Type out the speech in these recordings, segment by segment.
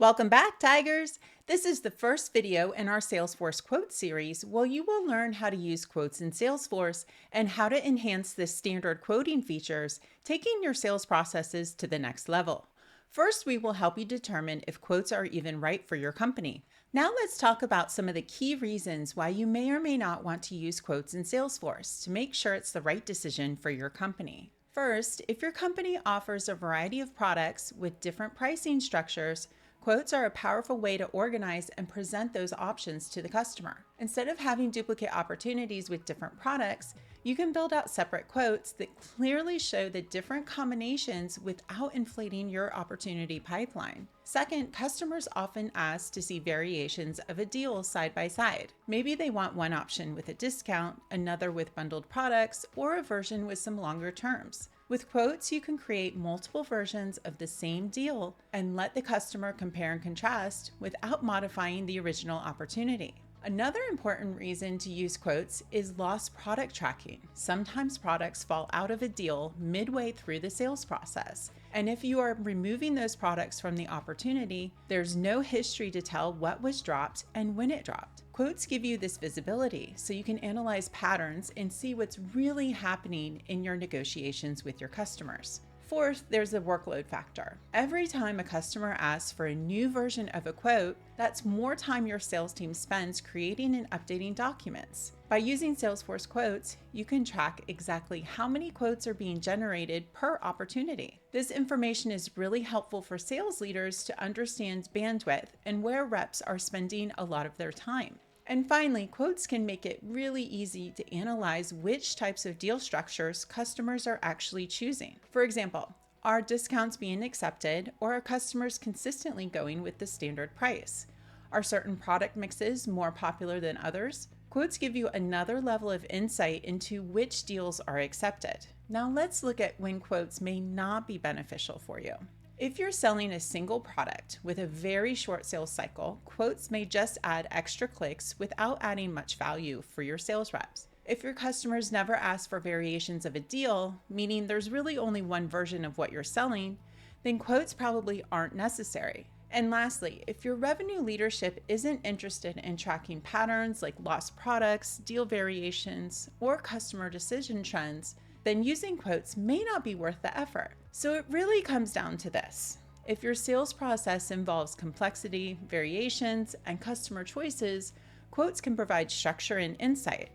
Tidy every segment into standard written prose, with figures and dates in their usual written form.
Welcome back, Tigers! This is the first video in our Salesforce Quotes series where you will learn how to use quotes in Salesforce and how to enhance the standard quoting features, taking your sales processes to the next level. First, we will help you determine if quotes are even right for your company. Now let's talk about some of the key reasons why you may or may not want to use quotes in Salesforce to make sure it's the right decision for your company. First, if your company offers a variety of products with different pricing structures, quotes are a powerful way to organize and present those options to the customer. Instead of having duplicate opportunities with different products, you can build out separate quotes that clearly show the different combinations without inflating your opportunity pipeline. Second, customers often ask to see variations of a deal side by side. Maybe they want one option with a discount, another with bundled products, or a version with some longer terms. With quotes, you can create multiple versions of the same deal and let the customer compare and contrast without modifying the original opportunity. Another important reason to use quotes is lost product tracking. Sometimes products fall out of a deal midway through the sales process. And if you are removing those products from the opportunity, there's no history to tell what was dropped and when it dropped. Quotes give you this visibility so you can analyze patterns and see what's really happening in your negotiations with your customers. Fourth, there's the workload factor. Every time a customer asks for a new version of a quote, that's more time your sales team spends creating and updating documents. By using Salesforce Quotes, you can track exactly how many quotes are being generated per opportunity. This information is really helpful for sales leaders to understand bandwidth and where reps are spending a lot of their time. And finally, quotes can make it really easy to analyze which types of deal structures customers are actually choosing. For example, are discounts being accepted, or are customers consistently going with the standard price? Are certain product mixes more popular than others? Quotes give you another level of insight into which deals are accepted. Now let's look at when quotes may not be beneficial for you. If you're selling a single product with a very short sales cycle, quotes may just add extra clicks without adding much value for your sales reps. If your customers never ask for variations of a deal, meaning there's really only one version of what you're selling, then quotes probably aren't necessary. And lastly, if your revenue leadership isn't interested in tracking patterns like lost products, deal variations, or customer decision trends, then using quotes may not be worth the effort. So it really comes down to this. If your sales process involves complexity, variations, and customer choices, quotes can provide structure and insight.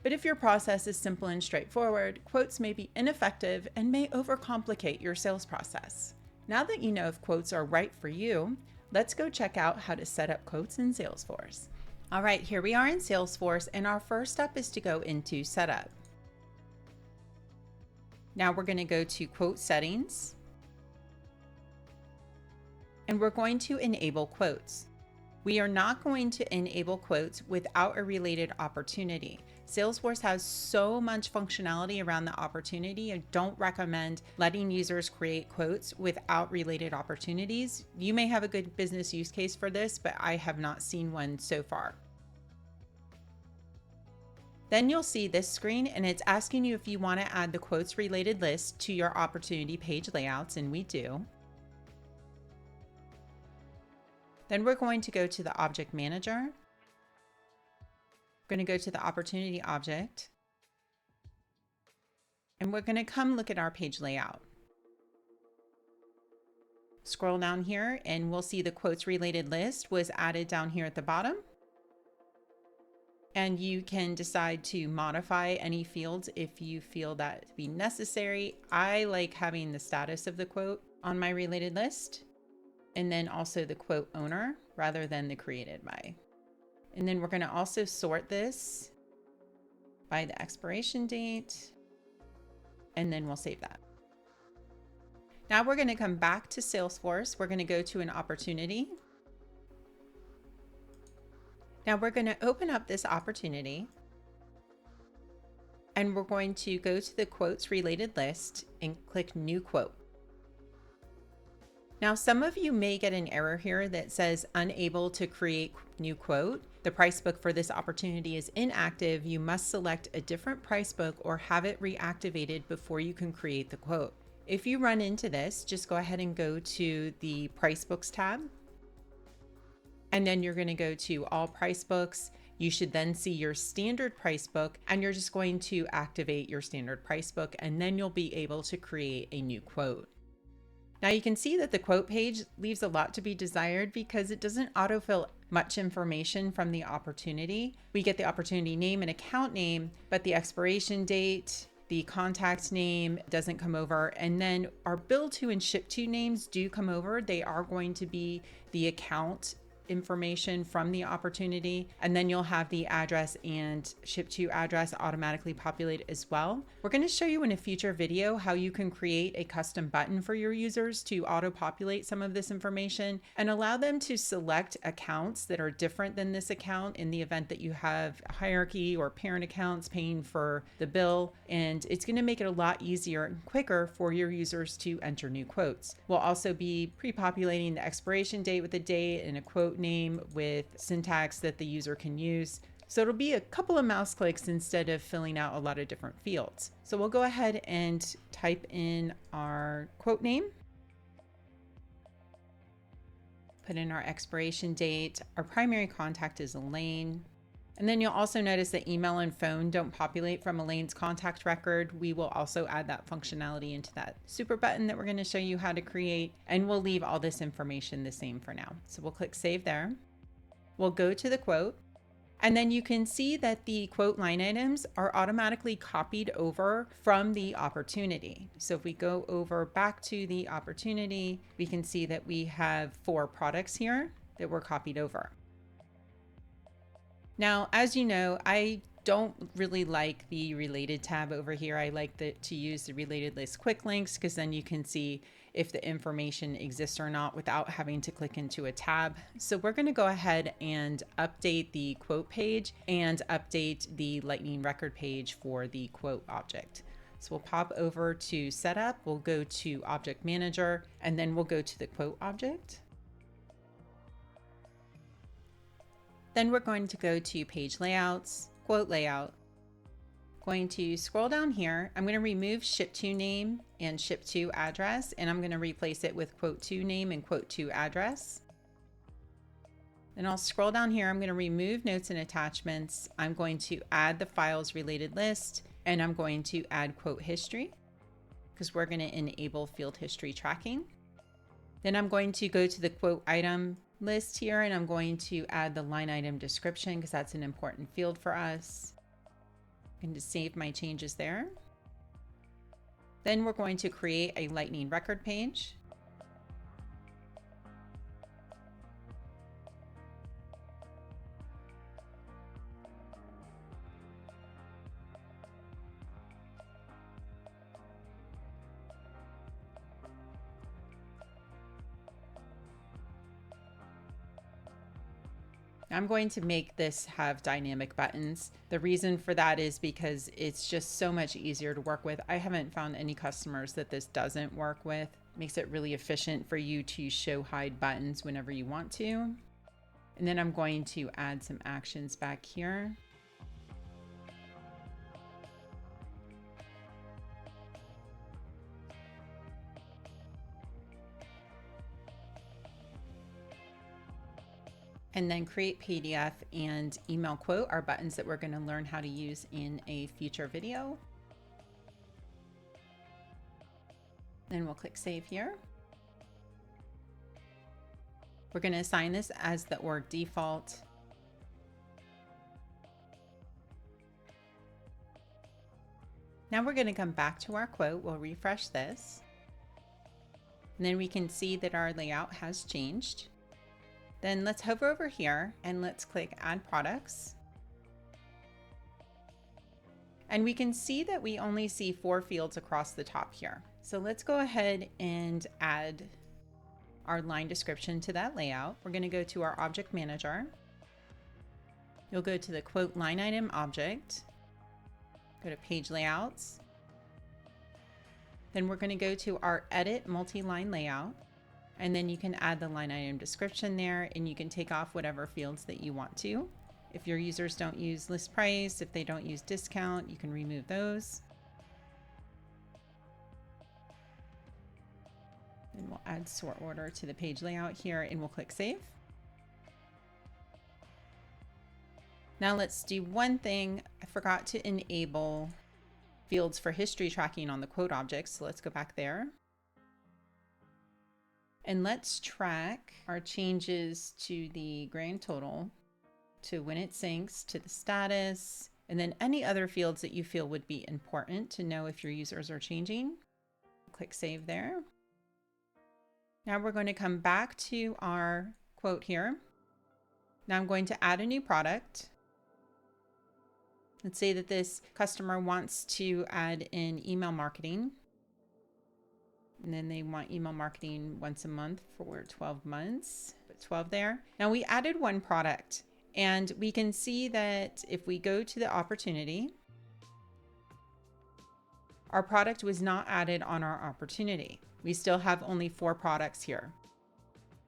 But if your process is simple and straightforward, quotes may be ineffective and may overcomplicate your sales process. Now that you know if quotes are right for you, let's go check out how to set up quotes in Salesforce. All right, here we are in Salesforce, and our first step is to go into Setup. Now we're going to go to Quote Settings, and we're going to enable quotes. We are not going to enable quotes without a related opportunity. Salesforce has so much functionality around the opportunity. I don't recommend letting users create quotes without related opportunities. You may have a good business use case for this, but I have not seen one so far. Then you'll see this screen, and it's asking you if you want to add the quotes related list to your opportunity page layouts, and we do. Then we're going to go to the Object Manager. We're going to go to the Opportunity Object, and we're going to come look at our page layout. Scroll down here, and we'll see the quotes related list was added down here at the bottom. And you can decide to modify any fields if you feel that to be necessary. I like having the status of the quote on my related list, and then also the quote owner rather than the created by. And then we're going to also sort this by the expiration date, and then we'll save that. Now we're going to come back to Salesforce. We're going to go to an opportunity. Now we're going to open up this opportunity, and we're going to go to the quotes related list and click New Quote. Now some of you may get an error here that says unable to create new quote. The price book for this opportunity is inactive. You must select a different price book or have it reactivated before you can create the quote. If you run into this, just go ahead and go to the Price Books tab And then you're going to go to all price books. You should then see your standard price book, and you're just going to activate your standard price book, and then you'll be able to create a new quote. Now you can see that the quote page leaves a lot to be desired because it doesn't autofill much information from the opportunity. We get the opportunity name and account name, but the expiration date, the contact name doesn't come over. And then our bill to and ship to names do come over. They are going to be the account information from the opportunity, and then you'll have the address and ship to address automatically populate as well. We're going to show you in a future video how you can create a custom button for your users to auto populate some of this information and allow them to select accounts that are different than this account in the event that you have a hierarchy or parent accounts paying for the bill, and it's going to make it a lot easier and quicker for your users to enter new quotes. We'll also be pre-populating the expiration date with a date and a quote name with syntax that the user can use. So it'll be a couple of mouse clicks instead of filling out a lot of different fields. So we'll go ahead and type in our quote name, put in our expiration date. Our primary contact is Elaine. And then you'll also notice that email and phone don't populate from Elaine's contact record. We will also add that functionality into that super button that we're going to show you how to create, and we'll leave all this information the same for now. So we'll click save there. We'll go to the quote, and then you can see that the quote line items are automatically copied over from the opportunity. So if we go over back to the opportunity, we can see that we have 4 products here that were copied over. Now, as you know, I don't really like the related tab over here. I like to use the related list quick links because then you can see if the information exists or not without having to click into a tab. So we're going to go ahead and update the quote page and update the lightning record page for the quote object. So we'll pop over to setup, we'll go to object manager, and then we'll go to the quote object. Then we're going to go to page layouts, quote layout. Going to scroll down here. I'm going to remove ship to name and ship to address, and I'm going to replace it with quote to name and quote to address. Then I'll scroll down here. I'm going to remove notes and attachments. I'm going to add the files related list, and I'm going to add quote history because we're going to enable field history tracking. Then I'm going to go to the quote item list here, and I'm going to add the line item description because that's an important field for us. I'm going to save my changes there. Then we're going to create a lightning record page. I'm going to make this have dynamic buttons. The reason for that is because it's just so much easier to work with. I haven't found any customers that this doesn't work with. It makes it really efficient for you to show hide buttons whenever you want to. And then I'm going to add some actions back here. And then create PDF and email quote are buttons that we're going to learn how to use in a future video. Then we'll click save here. We're going to assign this as the org default. Now we're going to come back to our quote. We'll refresh this. And then we can see that our layout has changed. Then let's hover over here and let's click add products. And we can see that we only see 4 fields across the top here. So let's go ahead and add our line description to that layout. We're going to go to our object manager. You'll go to the quote line item object, go to page layouts. Then we're going to go to our edit multi-line layout. And then you can add the line item description there, and you can take off whatever fields that you want to. If your users don't use list price, if they don't use discount, you can remove those. Then we'll add sort order to the page layout here, and we'll click save. Now let's do one thing. I forgot to enable fields for history tracking on the quote object. So let's go back there. And let's track our changes to the grand total, to when it syncs, to the status, and then any other fields that you feel would be important to know if your users are changing. Click Save there. Now we're going to come back to our quote here. Now I'm going to add a new product. Let's say that this customer wants to add in email marketing. And then they want email marketing once a month for 12 months. Put 12 there. Now we added one product, and we can see that if we go to the opportunity, our product was not added on our opportunity. We still have only 4 products here.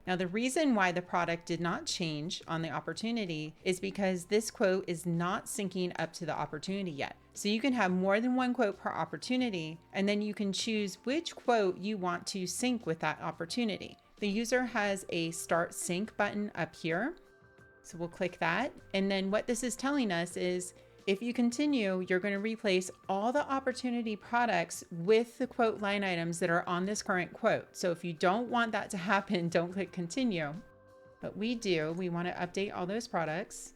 Now, the reason why the product did not change on the opportunity is because this quote is not syncing up to the opportunity yet. So you can have more than one quote per opportunity, and then you can choose which quote you want to sync with that opportunity. The user has a Start Sync button up here. So we'll click that. And then what this is telling us is if you continue, you're going to replace all the opportunity products with the quote line items that are on this current quote. So if you don't want that to happen, don't click continue. But we do, we want to update all those products.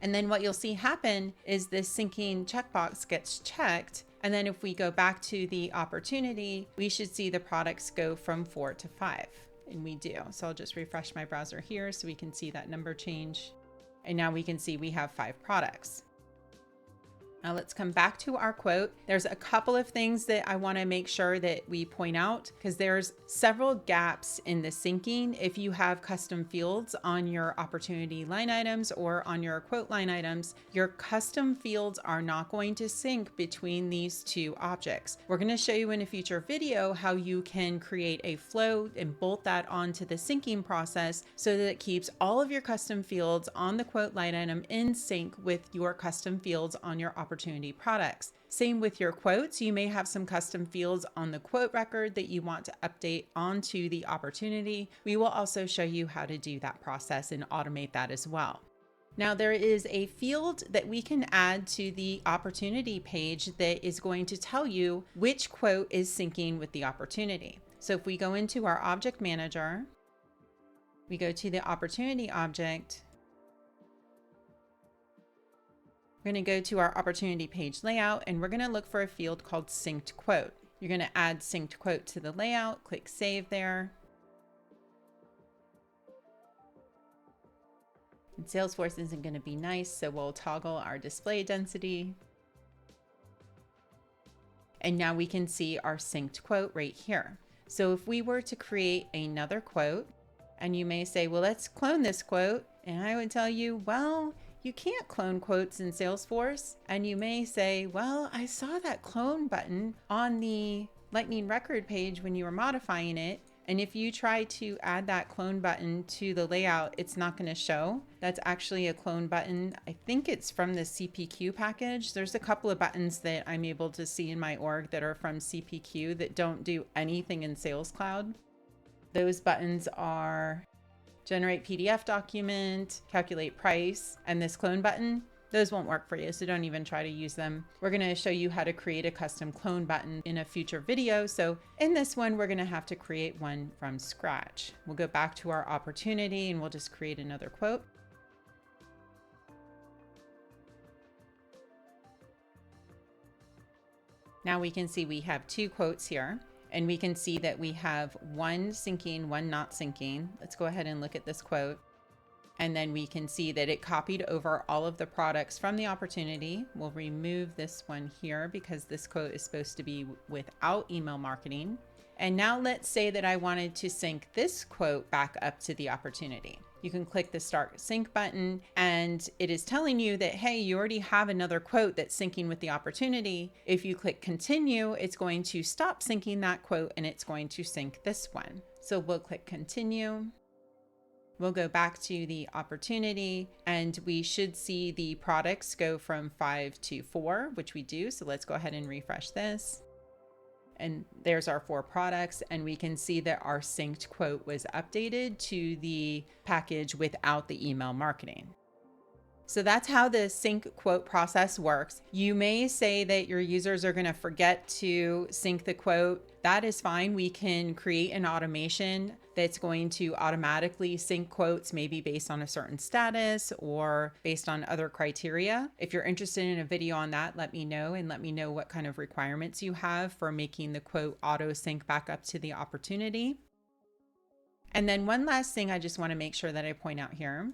And then what you'll see happen is this syncing checkbox gets checked. And then if we go back to the opportunity, we should see the products go from 4 to 5. And we do. So I'll just refresh my browser here so we can see that number change. And now we can see we have 5 products. Now let's come back to our quote. There's a couple of things that I want to make sure that we point out because there's several gaps in the syncing. If you have custom fields on your opportunity line items or on your quote line items, your custom fields are not going to sync between these two objects. We're going to show you in a future video how you can create a flow and bolt that onto the syncing process so that it keeps all of your custom fields on the quote line item in sync with your custom fields on your opportunity products. Same with your quotes. You may have some custom fields on the quote record that you want to update onto the opportunity. We will also show you how to do that process and automate that as well. Now there is a field that we can add to the opportunity page that is going to tell you which quote is syncing with the opportunity. So if we go into our object manager, we go to the opportunity object, we're going to go to our opportunity page layout and we're going to look for a field called synced quote. You're going to add synced quote to the layout, click save there. And Salesforce isn't going to be nice, so we'll toggle our display density. And now we can see our synced quote right here. So if we were to create another quote, and you may say, well, let's clone this quote. And I would tell you, well, you can't clone quotes in Salesforce. And you may say, well, I saw that clone button on the Lightning record page when you were modifying it. And if you try to add that clone button to the layout, it's not going to show. That's actually a clone button. I think it's from the CPQ package. There's a couple of buttons that I'm able to see in my org that are from CPQ that don't do anything in Sales Cloud. Those buttons are generate PDF document, calculate price, and this clone button. Those won't work for you, so don't even try to use them. We're going to show you how to create a custom clone button in a future video. So in this one, we're going to have to create one from scratch. We'll go back to our opportunity and we'll just create another quote. Now we can see we have 2 quotes here. And we can see that we have one syncing, one not syncing. Let's go ahead and look at this quote. And then we can see that it copied over all of the products from the opportunity. We'll remove this one here because this quote is supposed to be without email marketing. And now let's say that I wanted to sync this quote back up to the opportunity. You can click the Start Sync button and it is telling you that, hey, you already have another quote that's syncing with the opportunity. If you click Continue, it's going to stop syncing that quote and it's going to sync this one. So we'll click Continue. We'll go back to the opportunity and we should see the products go from 5 to 4, which we do. So let's go ahead and refresh this. And there's our 4 products, and we can see that our synced quote was updated to the package without the email marketing. So that's how the sync quote process works. You may say that your users are going to forget to sync the quote. That is fine. We can create an automation that's going to automatically sync quotes, maybe based on a certain status or based on other criteria. If you're interested in a video on that, let me know, and let me know what kind of requirements you have for making the quote auto sync back up to the opportunity. And then one last thing I just want to make sure that I point out here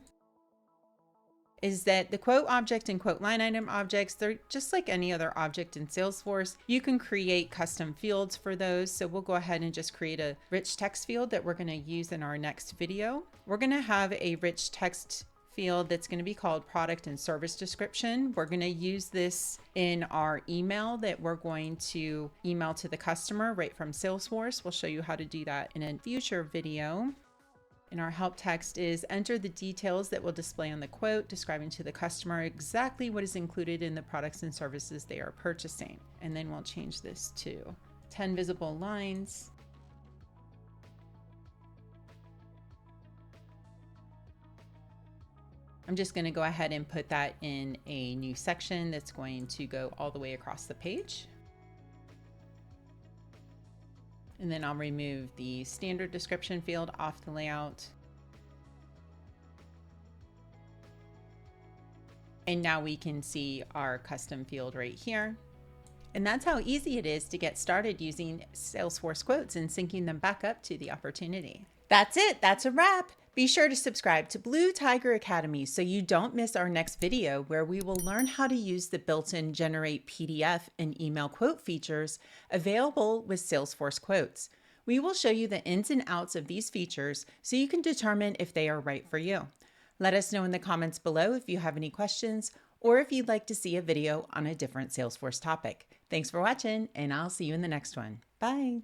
is that the quote object and quote line item objects, they're just like any other object in Salesforce. You can create custom fields for those. So we'll go ahead and just create a rich text field that we're going to use in our next video. We're going to have a rich text field that's going to be called product and service description. We're going to use this in our email that we're going to email to the customer right from Salesforce. We'll show you how to do that in a future video. And our help text is enter the details that will display on the quote, describing to the customer exactly what is included in the products and services they are purchasing. And then we'll change this to 10 visible lines. I'm just going to go ahead and put that in a new section that's going to go all the way across the page. And then I'll remove the standard description field off the layout. And now we can see our custom field right here. And that's how easy it is to get started using Salesforce quotes and syncing them back up to the opportunity. That's it. That's a wrap. Be sure to subscribe to Blue Tiger Academy so you don't miss our next video, where we will learn how to use the built-in generate PDF and email quote features available with Salesforce Quotes. We will show you the ins and outs of these features so you can determine if they are right for you. Let us know in the comments below if you have any questions or if you'd like to see a video on a different Salesforce topic. Thanks for watching, and I'll see you in the next one. Bye.